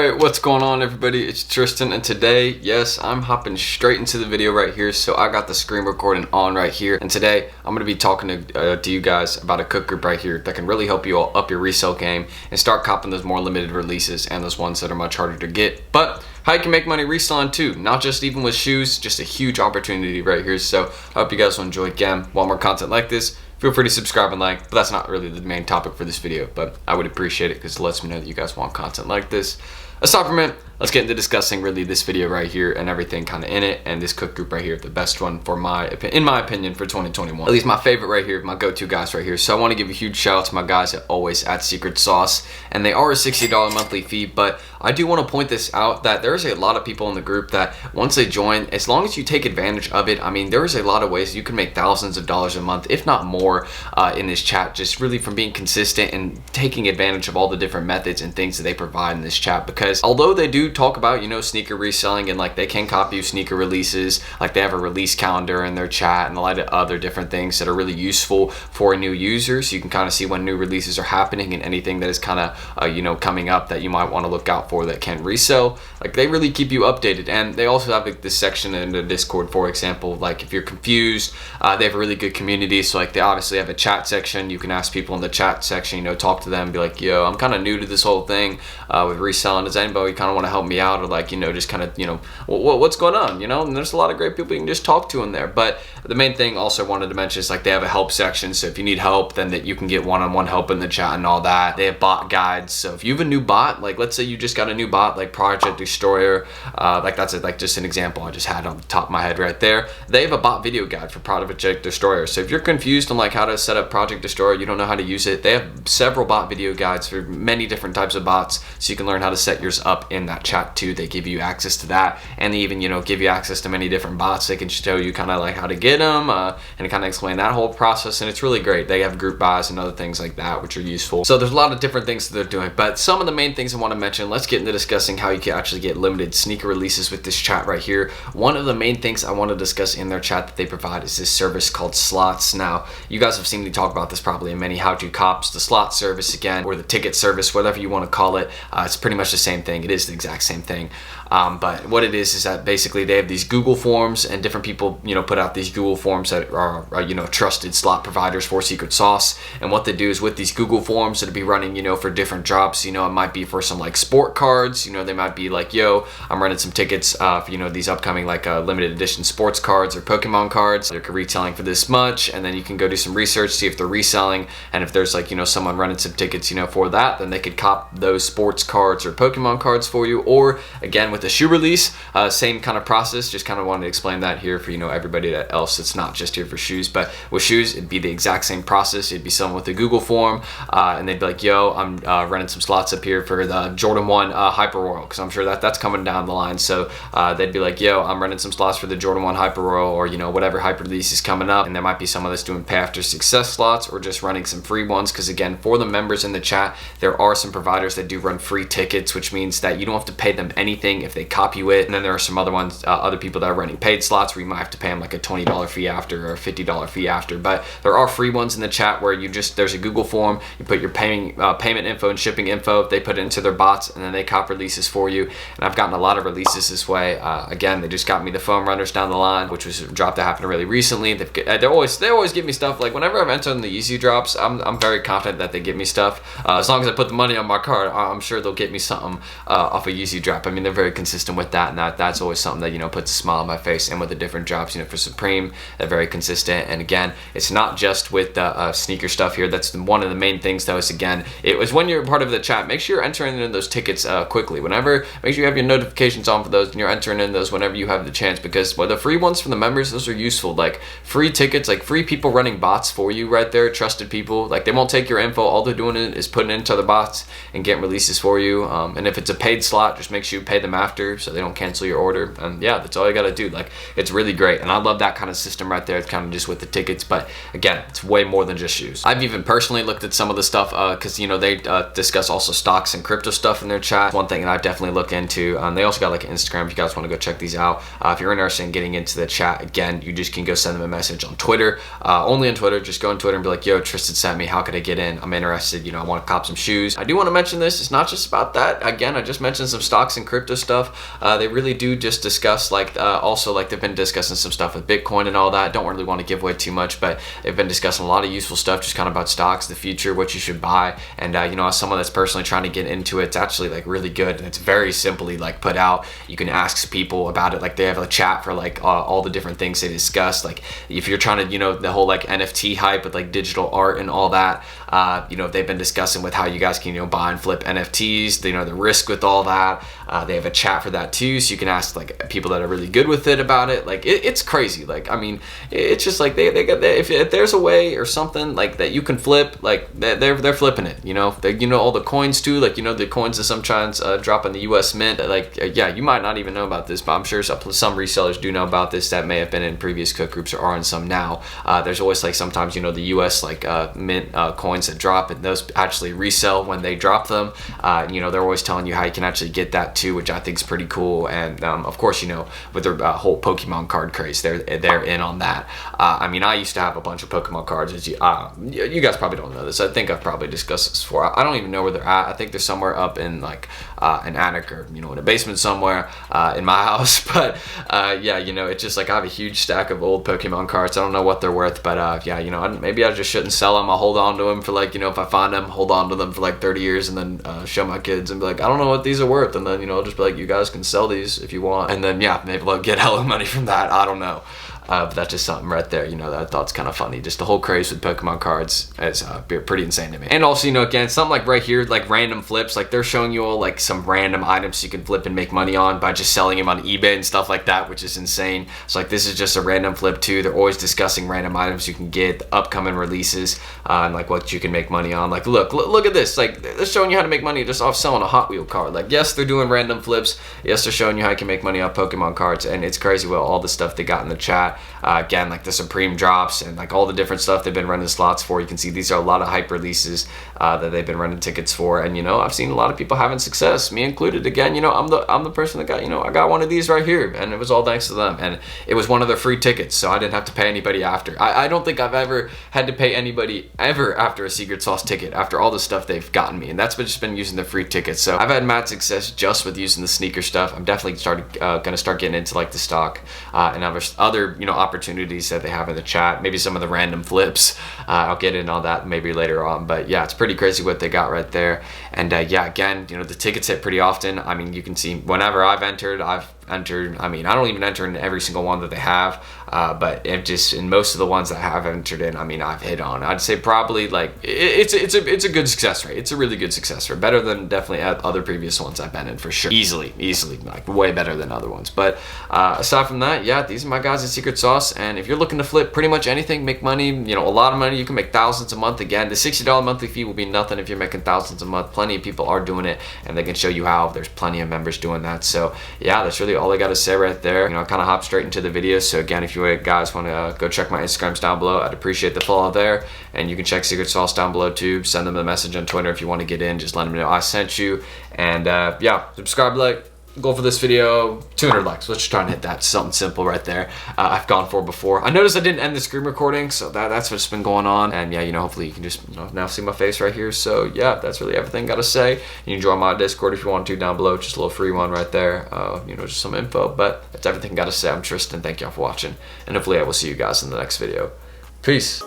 Alright, what's going on everybody? It's Tristan, and today, yes, I'm hopping straight into the video right here. So I got the screen recording on right here, and today I'm going to be talking to you guys about a cook group right here that can really help you all up your resale game and start copping those more limited releases and those ones that are much harder to get, but how you can make money reselling too, not just even with shoes. Just a huge opportunity right here. So I hope you guys will enjoy. Again, want more content like this, feel free to subscribe and like, but that's not really the main topic for this video, but I would appreciate it because it lets me know that you guys want content like this. Aside from it, let's get into discussing really this video right here and everything kind of in it, and this cook group right here, the best one for in my opinion for 2021. At least my favorite right here, my go-to guys right here. So I want to give a huge shout out to my guys at always at Secret Sauce, and they are a $60 monthly fee, but I do want to point this out that there's a lot of people in the group that once they join, as long as you take advantage of it, I mean, there's a lot of ways you can make thousands of dollars a month, if not more, in this chat, just really from being consistent and taking advantage of all the different methods and things that they provide in this chat. Because although they do talk about, you know, sneaker reselling and like they can copy you sneaker releases, like they have a release calendar in their chat and a lot of other different things that are really useful for new users. So you can kind of see when new releases are happening and anything that is kind of you know, coming up that you might want to look out for that can resell. Like they really keep you updated, and they also have like this section in the Discord, for example, like if you're confused, they have a really good community. So like they obviously have a chat section. You can ask people in the chat section, you know, talk to them, be like, yo, I'm kind of new to this whole thing with reselling. Does anybody kind of want to help me out, or like, you know, just kind of, you know, what's going on, you know? And there's a lot of great people you can just talk to in there. But the main thing also I wanted to mention is like they have a help section. So if you need help, then that you can get one-on-one help in the chat and all that. They have bot guides. So if you have a new bot, like let's say you just got a new bot like Project Destroyer, like that's like just an example I just had on the top of my head right there. They have a bot video guide for Project Destroyer. So if you're confused on like how to set up Project Destroyer, you don't know how to use it, they have several bot video guides for many different types of bots, so you can learn how to set yours up in that chat too. They give you access to that, and they even, you know, give you access to many different bots. They can show you kind of like how to get them and kind of explain that whole process, and it's really great. They have group buys and other things like that which are useful. So there's a lot of different things that they're doing, but some of the main things I want to mention, let's get into discussing how you can actually get limited sneaker releases with this chat right here. One of the main things I want to discuss in their chat that they provide is this service called slots. Now you guys have seen me talk about this probably in many how-to cops. The slot service, again, or the ticket service, whatever you want to call it, it's pretty much the same thing. It is the exact same thing. But what it is that basically they have these Google forms, and different people, you know, put out these Google forms that are you know, trusted slot providers for Secret Sauce. And what they do is with these Google forms, it'll be running, you know, for different drops. You know, it might be for some like sport cards. You know, they might be like, yo, I'm running some tickets for, you know, these upcoming like limited edition sports cards or Pokemon cards. They're retailing for this much, and then you can go do some research, see if they're reselling, and if there's like, you know, someone running some tickets, you know, for that, then they could cop those sports cards or Pokemon cards for you. Or again, with the shoe release, same kind of process. Just kind of wanted to explain that here for, you know, everybody else that's not just here for shoes. But with shoes, it'd be the exact same process. It'd be someone with a Google form, and they'd be like, yo, I'm running some slots up here for the Jordan 1 Hyper Royal, because I'm sure that's coming down the line. So they'd be like, yo, I'm running some slots for the Jordan 1 Hyper Royal, or, you know, whatever hyper release is coming up. And there might be someone that's doing pay after success slots or just running some free ones, because again, for the members in the chat, there are some providers that do run free tickets, which means that you don't have to pay them anything if they copy it. And then there are some other ones, other people that are running paid slots where you might have to pay them like a $20 fee after or a $50 fee after. But there are free ones in the chat where you just, there's a Google form, you put your payment info and shipping info, they put it into their bots, and then they cop releases for you. And I've gotten a lot of releases this way. Again, they just got me the foam runners down the line, which was a drop that happened really recently. They always give me stuff. Like whenever I've entered in the easy drops, I'm very confident that they get me stuff. As long as I put the money on my card, I'm sure they'll get me something off a easy drop. I mean, they're very consistent with that, and that's always something that, you know, puts a smile on my face. And with the different drops, you know, for Supreme, they're very consistent. And again, it's not just with the sneaker stuff here. That's one of the main things, though, is again, it was when you're part of the chat, make sure you're entering in those tickets quickly. Make sure you have your notifications on for those, and you're entering in those whenever you have the chance, because the free ones from the members, those are useful. Like free tickets, like free people running bots for you right there, trusted people. Like they won't take your info. All they're doing is putting it into the bots and getting releases for you. And if it's a paid slot, just make sure you pay them after so they don't cancel your order. And yeah, that's all you gotta do. Like it's really great, and I love that kind of system right there. It's kind of just with the tickets, but again, it's way more than just shoes. I've even personally looked at some of the stuff because you know, they discuss also stocks and crypto stuff in their chat. One thing that I've definitely looked into. They also got like an Instagram if you guys want to go check these out. If you're interested in getting into the chat, again, you just can go send them a message on Twitter. Only on Twitter. Just go on Twitter and be like, yo, Tristan sent me, how could I get in? I'm interested, you know, I want to cop some shoes. I do want to mention this, it's not just about that. Again, I just mentioned some stocks and crypto stuff. They really do just discuss like also like they've been discussing some stuff with Bitcoin and all that. Don't really want to give away too much, but they've been discussing a lot of useful stuff just kind of about stocks, the future, what you should buy. And you know, as someone that's personally trying to get into it, it's actually like really good, and it's very simply like put out. You can ask people about it. Like they have a chat for like all the different things they discuss. Like if you're trying to, you know, the whole like NFT hype with like digital art and all that, you know, they've been discussing with how you guys can, you know, buy and flip NFTs, you know, the risk with all that. They have a chat for that too, so you can ask like people that are really good with it about it. Like it's crazy. Like I mean, it's just like they got if there's a way or something like that you can flip, like they're flipping it. You know, you know, all the coins too. Like, you know, the coins that sometimes drop in the U.S. Mint. Like yeah, you might not even know about this, but I'm sure some resellers do know about this that may have been in previous cook groups or are in some now. There's always like sometimes, you know, the U.S. like mint coins that drop, and those actually resell when they drop them. You know, they're always telling you how you can actually get that too, which I think is pretty cool. And of course, you know, with their whole Pokemon card craze, they're in on that. I mean, I used to have a bunch of Pokemon cards. As you guys probably don't know this. I think I've probably discussed this before. I don't even know where they're at. I think they're somewhere up in like an attic or, you know, in a basement somewhere in my house. But yeah, you know, it's just like I have a huge stack of old Pokemon cards. I don't know what they're worth, but yeah, you know, maybe I just shouldn't sell them. I'll hold on to them for like, you know, if I find them, hold on to them for like 30 years and then show my kids and be like, I don't know what these are worth. And then, you know, I'll just be like, you guys can sell these if you want. And then, yeah, maybe they'll get hella money from that. I don't know. But that's just something right there, you know, that I thought's kind of funny. Just the whole craze with Pokemon cards is pretty insane to me. And also, you know, again, something like right here, like random flips, like they're showing you all like some random items you can flip and make money on by just selling them on eBay and stuff like that, which is insane. So like this is just a random flip too. They're always discussing random items you can get, the upcoming releases, and like what you can make money on. Like look at this, like they're showing you how to make money just off selling a Hot Wheel card. Like yes, they're doing random flips. Yes, they're showing you how you can make money off Pokemon cards, and it's crazy what all the stuff they got in the chat. Again, like the Supreme drops and like all the different stuff they've been running slots for. You can see these are a lot of hype releases that they've been running tickets for, and you know, I've seen a lot of people having success, me included. Again, you know, I'm the person that got, you know, I got one of these right here, and it was all thanks to them, and it was one of their free tickets, so I didn't have to pay anybody after. I don't think I've ever had to pay anybody ever after a Secret Sauce ticket after all the stuff they've gotten me, and that's just been using the free tickets. So I've had mad success just with using the sneaker stuff. I'm definitely gonna start getting into like the stock and other you know, opportunities that they have in the chat, maybe some of the random flips. I'll get into all that maybe later on, but yeah, it's pretty crazy what they got right there. And yeah, again, you know, the tickets hit pretty often. I mean, you can see whenever I've entered, I mean, I don't even enter in every single one that they have, but just in most of the ones that I have entered in, I mean, I've hit on. I'd say probably like it's a good success rate. It's a really good success rate, better than definitely other previous ones I've been in for sure. Easily, like way better than other ones. But aside from that, yeah, these are my guys at Secret Sauce, and if you're looking to flip pretty much anything, make money, you know, a lot of money, you can make thousands a month. Again, the $60 monthly fee will be nothing if you're making thousands a month. Plenty of people are doing it, and they can show you how. There's plenty of members doing that. So yeah, that's really all I got to say right there. You know, kind of hop straight into the video. So again, if you guys want to go check my Instagrams down below, I'd appreciate the follow there, and you can check Secret Sauce down below too. Send them a message on Twitter if you want to get in. Just let them know I sent you. And yeah, subscribe, like, goal for this video, 200 likes. Let's just try and hit that. Something simple right there. I've gone for before. I noticed I didn't end the screen recording, so that's what's been going on. And yeah, you know, hopefully you can just, you know, now see my face right here. So yeah, that's really everything got to say. You can join my Discord if you want to down below. Just a little free one right there. You know, just some info. But that's everything got to say. I'm Tristan. Thank y'all for watching, and hopefully I will see you guys in the next video. Peace.